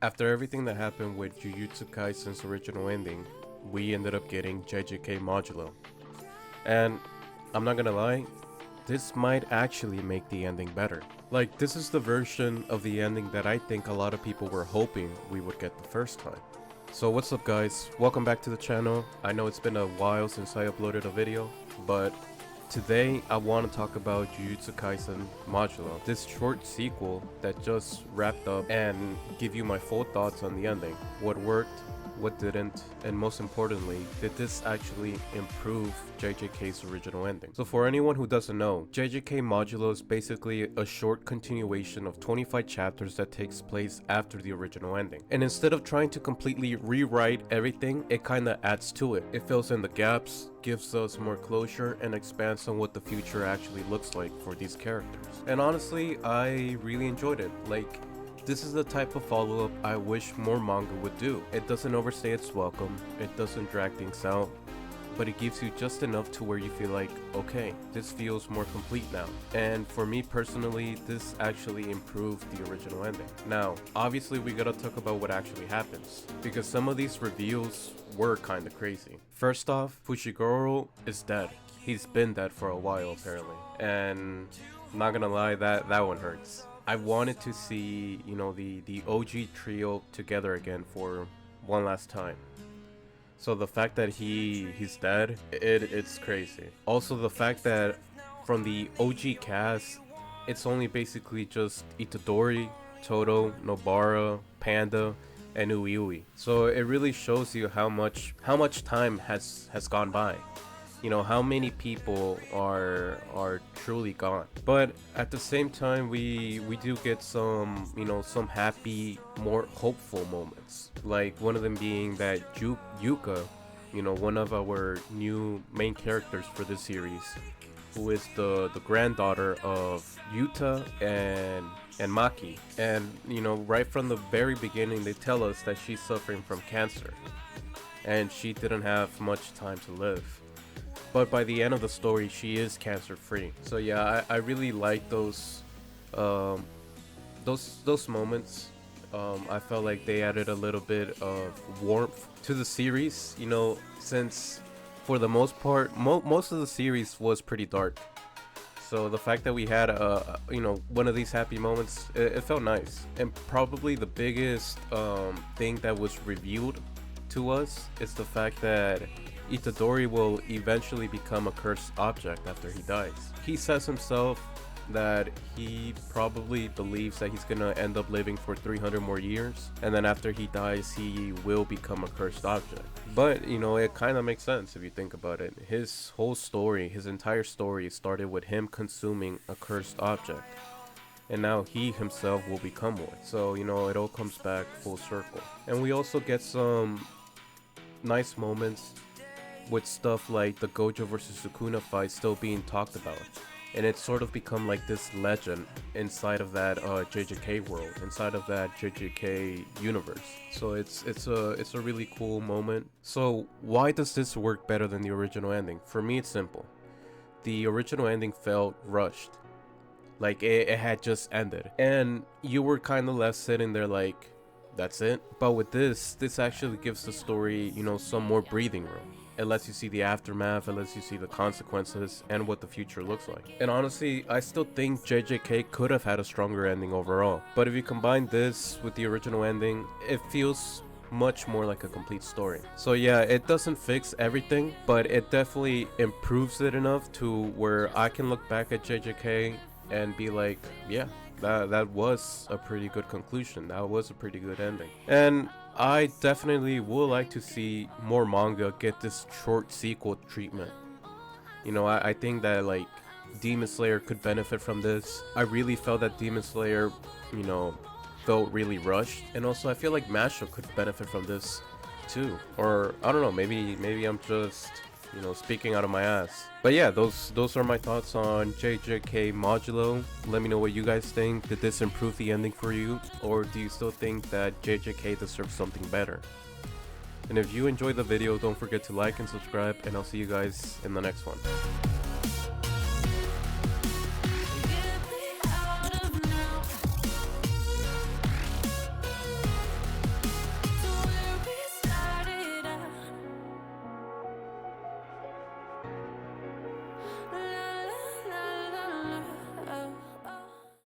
After everything that happened with Jujutsu Kaisen's original ending, we ended up getting JJK Modulo. And I'm not gonna lie, this might actually make the ending better. Like, this is the version of the ending that I think a lot of people were hoping we would get the first time. So what's up guys, welcome back to the channel. I know it's been a while since I uploaded a video, but today I want to talk about Jujutsu Kaisen Modulo, this short sequel that just wrapped up, and give you my full thoughts on the ending. What worked, what didn't, and most importantly, did this actually improve JJK's original ending? So for anyone who doesn't know, JJK Modulo is basically a short continuation of 25 chapters that takes place after the original ending. And instead of trying to completely rewrite everything, it kinda adds to it. It fills in the gaps, gives us more closure, and expands on what the future actually looks like for these characters. And honestly, I really enjoyed it. Like, this is the type of follow-up I wish more manga would do. It doesn't overstay its welcome, it doesn't drag things out, but it gives you just enough to where you feel like, okay, this feels more complete now. And for me personally, this actually improved the original ending. Now, obviously we gotta talk about what actually happens, because some of these reveals were kinda crazy. First off, Fushiguro is dead. He's been dead for a while apparently, and I'm not gonna lie, that one hurts. I wanted to see, you know, the OG trio together again for one last time. So the fact that he's dead, it's crazy. Also the fact that from the OG cast, it's only basically just Itadori, Todo, Nobara, Panda, and Uiui. So it really shows you how much time has gone by. You know, how many people are truly gone. But at the same time, we do get some, you know, some happy, more hopeful moments. Like one of them being that Yuka, you know, one of our new main characters for this series, who is the granddaughter of Yuta and Maki. And, you know, right from the very beginning, they tell us that she's suffering from cancer. And she didn't have much time to live. But by the end of the story, she is cancer free. So yeah, I really like those moments. I felt like they added a little bit of warmth to the series. You know, since for the most part, most of the series was pretty dark. So the fact that we had you know, one of these happy moments, it felt nice. And probably the biggest thing that was revealed to us is the fact that Itadori will eventually become a cursed object after he dies. He says himself that he probably believes that he's gonna end up living for 300 more years, and then after he dies he will become a cursed object. But you know, it kind of makes sense if you think about it. His whole story, his entire story started with him consuming a cursed object, and now he himself will become one. So you know, it all comes back full circle. And we also get some nice moments with stuff like the Gojo versus Sukuna fight still being talked about, and it's sort of become like this legend inside of that JJK world, inside of that JJK universe. So it's a really cool moment. So why does this work better than the original ending? For me, it's simple. The original ending felt rushed, like it had just ended, and you were kind of left sitting there like, that's it. But with this actually gives the story, you know, some more breathing room. It lets you see the aftermath, it lets you see the consequences and what the future looks like. And honestly, I still think JJK could have had a stronger ending overall. But if you combine this with the original ending, it feels much more like a complete story. So yeah, it doesn't fix everything, but it definitely improves it enough to where I can look back at JJK and be like, yeah, that was a pretty good conclusion. That was a pretty good ending. And I definitely would like to see more manga get this short sequel treatment. You know, I think that like Demon Slayer could benefit from this. I really felt that Demon Slayer, you know, felt really rushed. And also I feel like Mashle could benefit from this too. Or I don't know, maybe I'm just, you know, speaking out of my ass. But yeah, those are my thoughts on JJK Modulo. Let me know what you guys think. Did this improve the ending for you, or do you still think that JJK deserves something better? And if you enjoyed the video, don't forget to like and subscribe, and I'll see you guys in the next one.